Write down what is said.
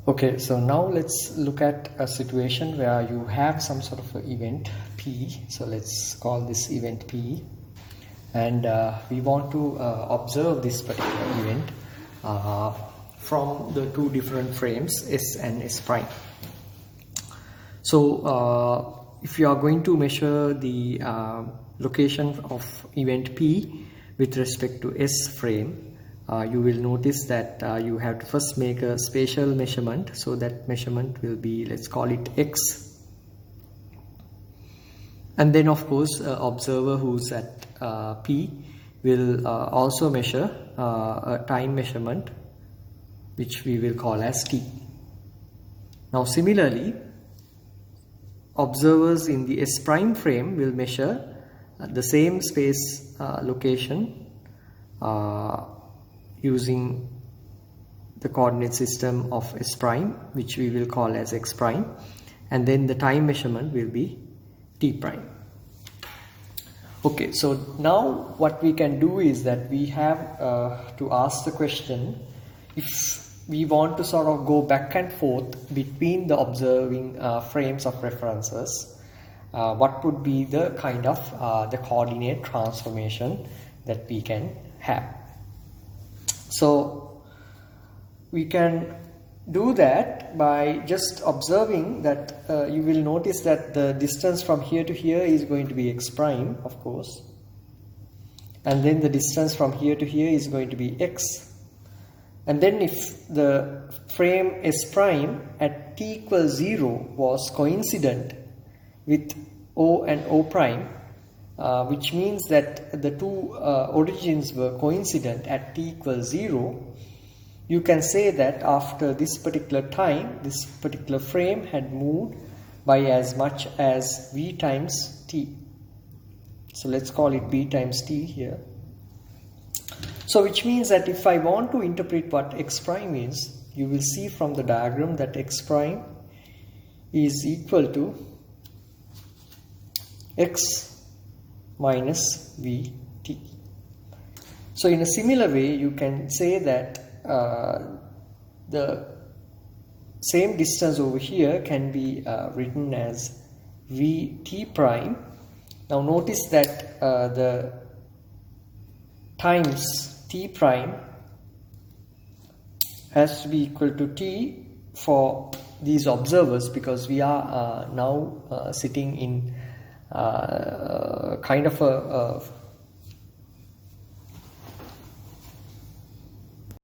Okay, so now let's look at a situation where you have some sort of an event P. So let's call this event P, and we want to observe this particular event from the two different frames S and S prime. So if you are going to measure the location of event P with respect to S frame, you will notice that you have to first make a spatial measurement. So that measurement will be, let's call it X, and then of course observer who's at P will also measure a time measurement, which we will call as T. Now similarly, observers in the S prime frame will measure the same space location using the coordinate system of S prime, which we will call as X prime, and then the time measurement will be T prime. Okay, so now what we can do is that we have to ask the question, if we want to sort of go back and forth between the observing frames of references, what would be the kind of the coordinate transformation that we can have. So we can do that by just observing that you will notice that the distance from here to here is going to be X prime, of course, and then the distance from here to here is going to be X. And then if the frame S prime at t equals 0 was coincident with O and O prime, which means that the two origins were coincident at t equals 0, you can say that after this particular time, this particular frame had moved by as much as v times t. So let's call it v times t here. So which means that if I want to interpret what X prime is, you will see from the diagram that X prime is equal to X minus Vt. So in a similar way, you can say that the same distance over here can be written as Vt prime. Now notice that the times t prime has to be equal to t for these observers, because we are now sitting in kind of a